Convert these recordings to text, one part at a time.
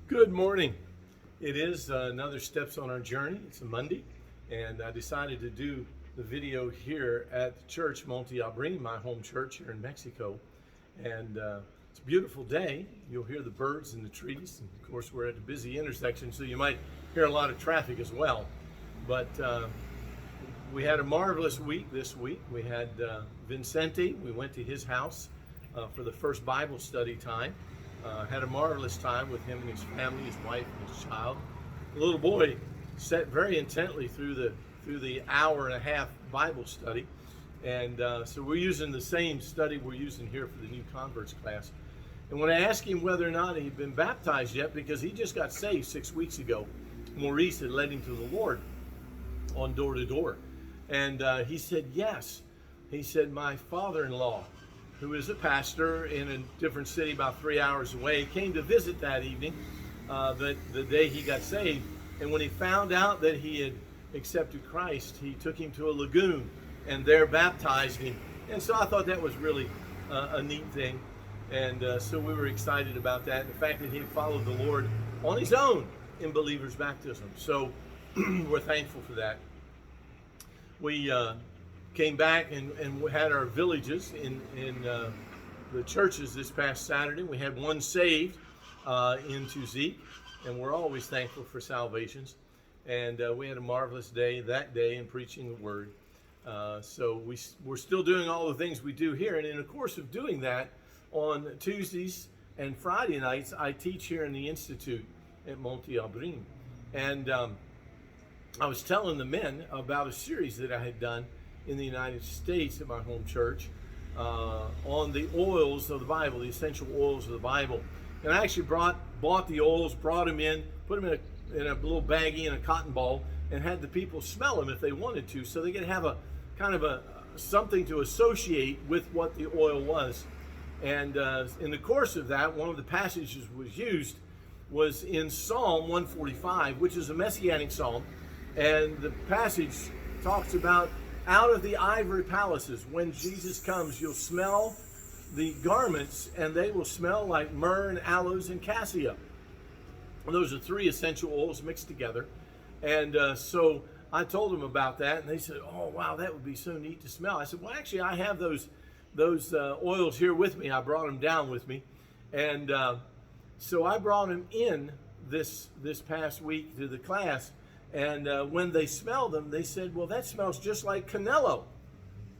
Good morning. It is another steps on our journey. It's a Monday, and I decided to do the video here at the church, Monte Albrin, my home church here in Mexico. And it's a beautiful day. You'll hear the birds and the trees. And of course, we're at a busy intersection, so you might hear a lot of traffic as well. But we had a marvelous week this week. We had Vincente. We went to his house for the first Bible study time. Had a marvelous time with him and his family, his wife and his child. The little boy sat very intently through the hour and a half Bible study. And so we're using the same study we're using here for the new converts class. And when I asked him whether or not he'd been baptized yet, because he just got saved 6 weeks ago, Maurice had led him to the Lord on door to door. And he said yes. He said, my father-in-law, who is a pastor in a different city about 3 hours away, came to visit that evening, the day he got saved. And when he found out that he had accepted Christ, he took him to a lagoon and there baptized him. And so I thought that was really a neat thing. And so we were excited about that. The fact that he had followed the Lord on his own in believer's baptism. So we're thankful for that. We came back and we had our villages in the churches this past Saturday. We had one saved in Tuzik, and we're always thankful for salvations. And we had a marvelous day that day in preaching the word. So we're still doing all the things we do here. And in the course of doing that, on Tuesdays and Friday nights, I teach here in the Institute at Monte Albrin. And I was telling the men about a series that I had done in the United States at my home church on the oils of the Bible, the essential oils of the Bible. And I actually bought the oils, brought them in, put them in a little baggie and a cotton ball, and had the people smell them if they wanted to, so they could have a kind of something to associate with what the oil was. And in the course of that, one of the passages was in Psalm 145, which is a messianic psalm. And the passage talks about, out of the ivory palaces, when Jesus comes, you'll smell the garments, and they will smell like myrrh and aloes and cassia. And those are three essential oils mixed together. And so I told them about that, and they said, oh, wow, that would be so neat to smell. I said, well, actually, I have those oils here with me. I brought them down with me. And so I brought them in this past week to the class. And when they smelled them, they said, well, that smells just like Canelo.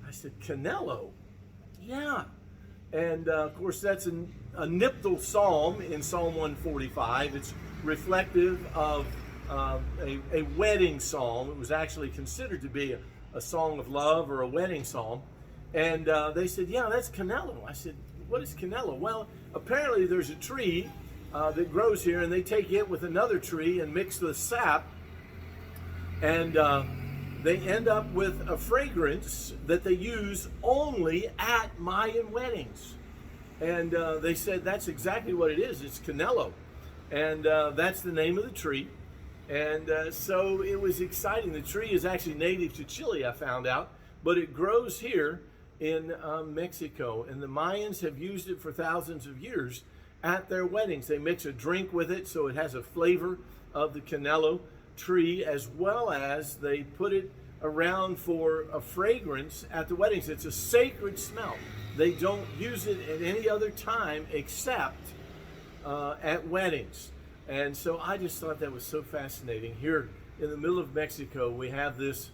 I said, Canelo? Yeah. And of course, that's a niptal psalm in Psalm 145. It's reflective of a wedding psalm. It was actually considered to be a song of love or a wedding psalm. And they said, yeah, that's Canelo. I said, what is Canelo? Well, apparently there's a tree that grows here, and they take it with another tree and mix the sap. And they end up with a fragrance that they use only at Mayan weddings. And they said that's exactly what it is. It's Canelo. And that's the name of the tree. And so it was exciting. The tree is actually native to Chile, I found out. But it grows here in Mexico. And the Mayans have used it for thousands of years at their weddings. They mix a drink with it so it has a flavor of the Canelo tree, as well as they put it around for a fragrance at the weddings. It's a sacred smell. They don't use it at any other time except at weddings. And so I just thought that was so fascinating. Here in the middle of Mexico, we have this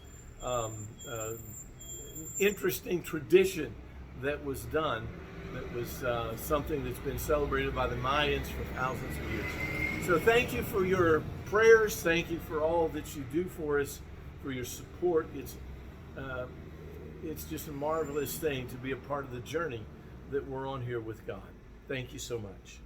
interesting tradition that was done, that was something that's been celebrated by the Mayans for thousands of years. So thank you for your prayers. Thank you for all that you do for us, for your support. It's just a marvelous thing to be a part of the journey that we're on here with God. Thank you so much.